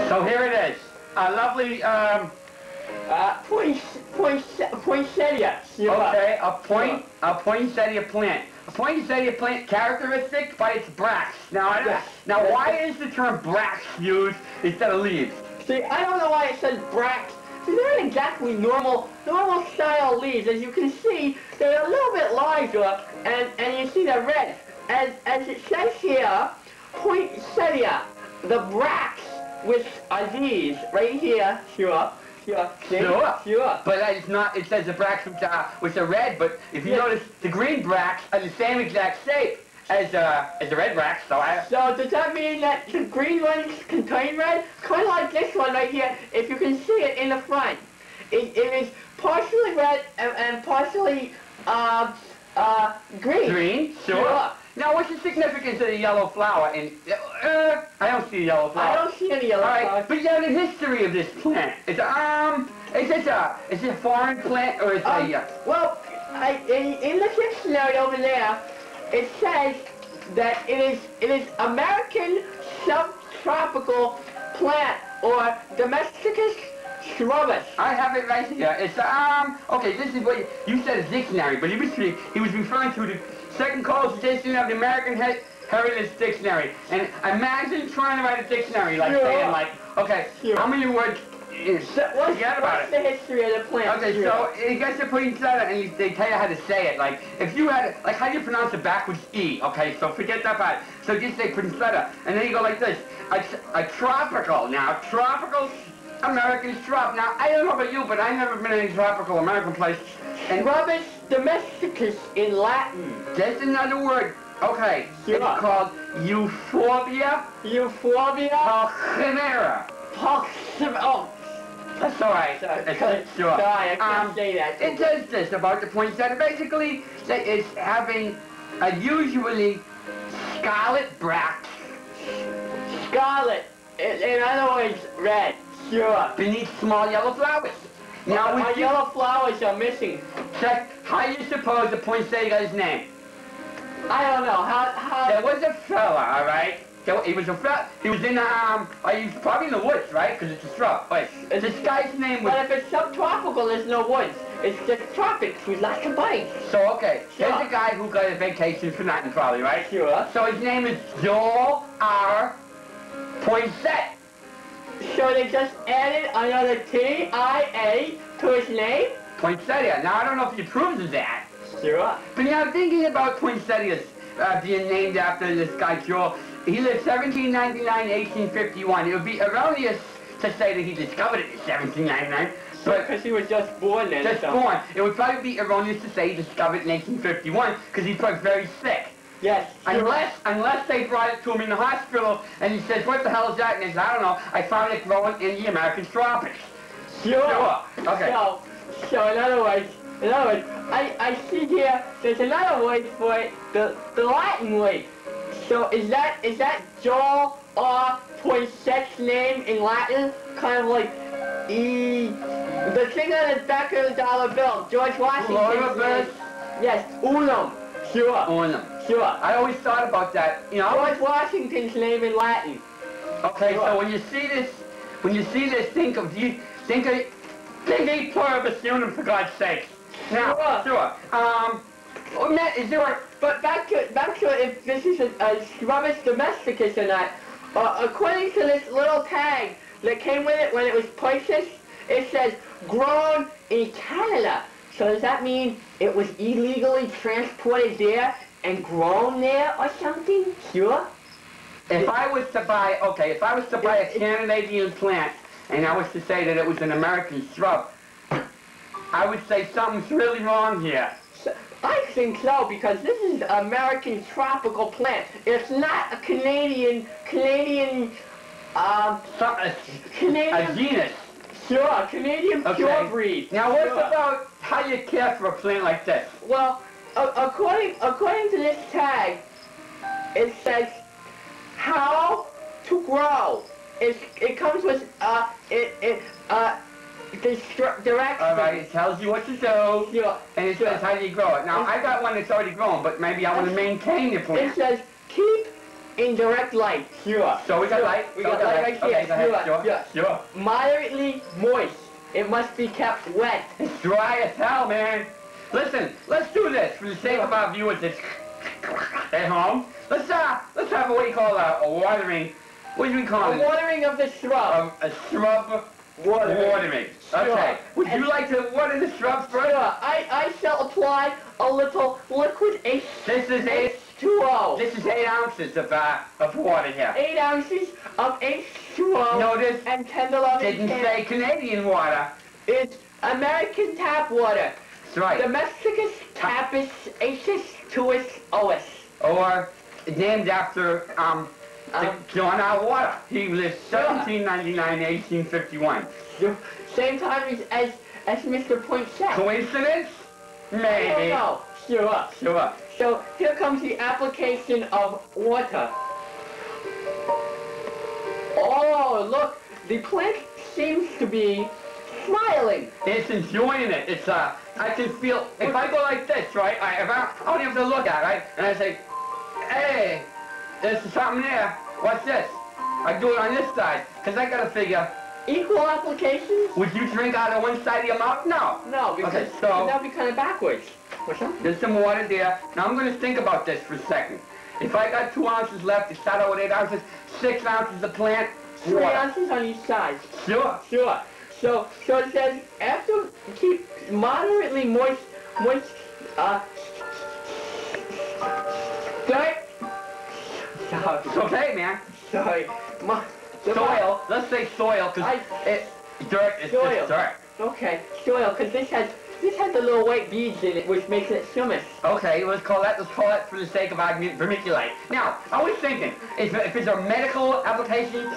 So here it is. A lovely, Poinsettia. okay, a poinsettia plant. A poinsettia plant characteristic by its bracts. Now, now why is the term bracts used instead of leaves? See, I don't know why it says bracts. See, they're not exactly normal style leaves. As you can see, they're a little bit larger, and you see they're red. As it says here, poinsettia, the bracts, which are these right here. Sure. But it's not. It says the bracts which are red. But if you notice, the green bracts are the same exact shape as the red bracts. So does that mean that the green ones contain red? Kind of like this one right here. If you can see it in the front, it is partially red and partially green. Green, sure. Now, what's the significance of the yellow flower? And I don't see a yellow flower. I don't see any yellow flowers. But you know the history of this plant. It's is it a foreign plant or is it well, in the dictionary over there, it says that it is American subtropical plant or domesticus shrubus. I have it right here. It's okay. This is what you said. A dictionary, but he was referring to the second college edition of the American Heritage Dictionary. And imagine trying to write a dictionary saying okay, how many words? Forget about it. What's the history of the plant? Okay, so you guys are putting together and they tell you how to say it. Like, if you had, how do you pronounce it backwards? E, okay, so forget that part. So just say poinsettia, and then you go like this. A tropical American shrub. Now, I don't know about you, but I've never been in a tropical American place. And Shrubus domesticus in Latin. That's another word. Okay, it's called euphorbia. Euphorbia? Chimera. Oh. That's all right. Sorry, I can't say that. It says this about the poinsettia. Basically, it's having a usually scarlet bracts. Scarlet. In other words, red. Sure. Beneath small yellow flowers. Now, my yellow flowers are missing. Check. How do you suppose the poinsettia got his name? I don't know. How? There was a fella, all right? He was in he was probably in the woods, right? Because it's a shrub. Wait, this guy's name was... But if it's subtropical, there's no woods. It's just tropics with lots of bites. So, okay, here's a guy who got a vacation for nothing, probably, right? Sure. So his name is Joel R. Poinsettia. So they just added another T-I-A to his name? Poinsettia. Now, I don't know if he approves of that. Sure. But you know, thinking about poinsettias being named after this guy, Joel, he lived 1799 1851. It would be erroneous to say that he discovered it in 1799. But because he was just born then. Just born. It would probably be erroneous to say he discovered it in 1851 because he was very sick. Yes. Unless they brought it to him in the hospital and he says, what the hell is that? And he says, I don't know. I found it growing in the American tropics. Sure. Okay. So in other words, I see here, there's another word for it, the Latin word. So is that Joel R. Poinsettia's name in Latin? Kind of like the thing on the back of the dollar bill, George Washington's name. Yes, unum. Sure. Unum. Sure. I always thought about that. You know, George Washington's name in Latin. Okay, so when you see this, think of e pluribus unum, for God's sake. Now, sure. Is there but back to if this is a Shrubus domesticus or not. According to this little tag that came with it when it was purchased, it says grown in Canada. So does that mean it was illegally transported there and grown there or something? Sure. If I was to buy a Canadian plant and I was to say that it was an American shrub, I would say something's really wrong here. I think so, because this is an American tropical plant. It's not a Canadian a genus. Sure, Canadian purebred. Now, what about how you care for a plant like this? Well, according to this tag, it says how to grow. It comes with directions. All right, it tells you what to do, and it says how do you grow it. Now, I got one that's already grown, but maybe I want to maintain the plant. It says keep in direct light. Sure. So we got light. We got light right here. Okay, go ahead. Sure. Yeah. Sure. Moderately moist. It must be kept wet. It's dry as hell, man. Listen, let's do this for the sake of our viewers that's at home. Let's have what do you call a watering. What do we call it? A watering of the shrub. A shrub watering. Sure. Okay. Would you like to water the shrub first? Sure. I shall apply a little liquid H. This is H2O. This is 8 ounces of water here. 8 ounces of H2O. Notice and 10-11 didn't say Canadian water. It's American tap water. That's right. Domesticus tapis Hs tuus Ois. Or named after John R. Water. He lived 1799 1851. Same time as Mr. Poinsettia. Coincidence? Maybe. I don't know. Sure. Sure. So here comes the application of water. Oh, look, the plant seems to be smiling. It's enjoying it. It's I can feel if I go like this, right? I don't have to look at it, right? And I say, hey, there's something there. What's this? I do it on this side, because I gotta figure. Equal applications? Would you drink out of one side of your mouth? No. No, because okay, so that would be kind of backwards. What's that? There's some water there. Now I'm gonna think about this for a second. If I got 2 ounces left, to start out with 8 ounces, 6 ounces of plant, 3 ounces on each side. Sure. Sure. So it says after keep moderately moist, dirt. It's okay, man. Sorry. Soil. Let's say soil, because dirt is soil. just dirt. Okay, soil, because this has the little white beads in it, which makes it humus. Okay, let's call it for the sake of argument, vermiculite. Now, I was thinking, if it's a medical application,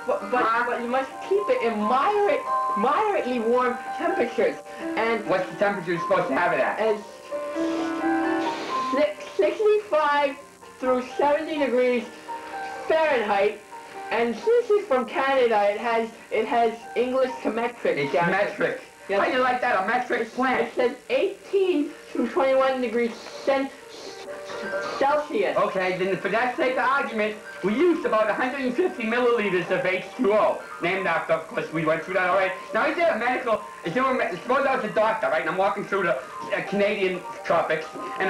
but you must keep it in moderately warm temperatures. And what's the temperature you're supposed to have it at? As 65 through 70 degrees Fahrenheit. And since it's from Canada, it has English to metric. It's metric. Yes. How do you like that, a metric plant? It says 18 to 21 degrees Celsius. Okay, then for that sake of argument, we used about 150 milliliters of H2O, named after, of course, we went through that already. Now, is there a medical, suppose I was a doctor, right, and I'm walking through the Canadian tropics, and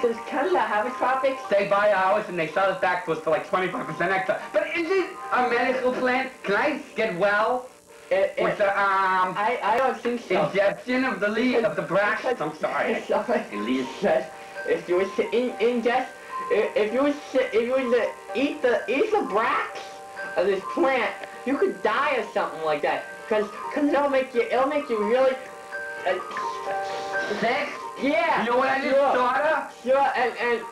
Does Canada have a tropics? They buy ours and they sell it back to us for like 25% extra. But is it a medical plant? Can I get well? With the I don't think so. Ingestion of the leaf of the brax. I'm sorry. It says if you was to ingest, if you was to eat the brax of this plant, you could die or something like that. Cause it'll make you really sick. Yeah. You know what I just thought of? Sure,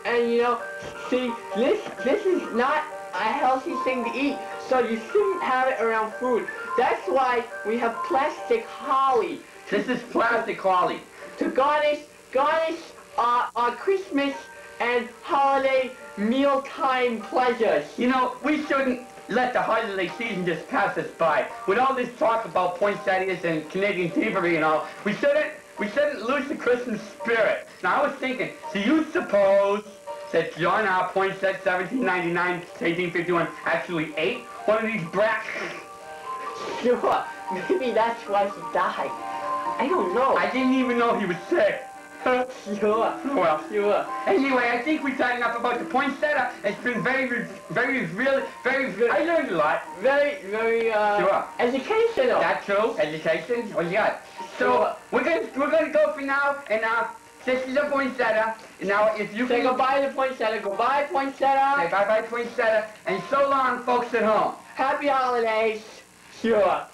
and you know, see, this is not a healthy thing to eat, so you shouldn't have it around food. That's why we have plastic holly. This is plastic holly. To garnish our Christmas and holiday mealtime pleasures. You know, we shouldn't let the holiday season just pass us by. With all this talk about poinsettias and Canadian thievery and all, we shouldn't lose the Christmas spirit. Now, I was thinking, do you suppose that John R. Poinsett, 1799 to 1851, actually ate one of these brats? Sure, maybe that's why he died. I don't know. I didn't even know he was sick. Sure. Well, sure. Anyway, I think we've talked enough about the poinsettia. It's been very, I learned a lot. Very, sure. Educational. That's true. Education. What you got? So we're gonna go for now, and this is a poinsettia. Now, if you say goodbye to poinsettia, goodbye poinsettia. Say bye poinsettia, and so long, folks at home. Happy holidays. Sure.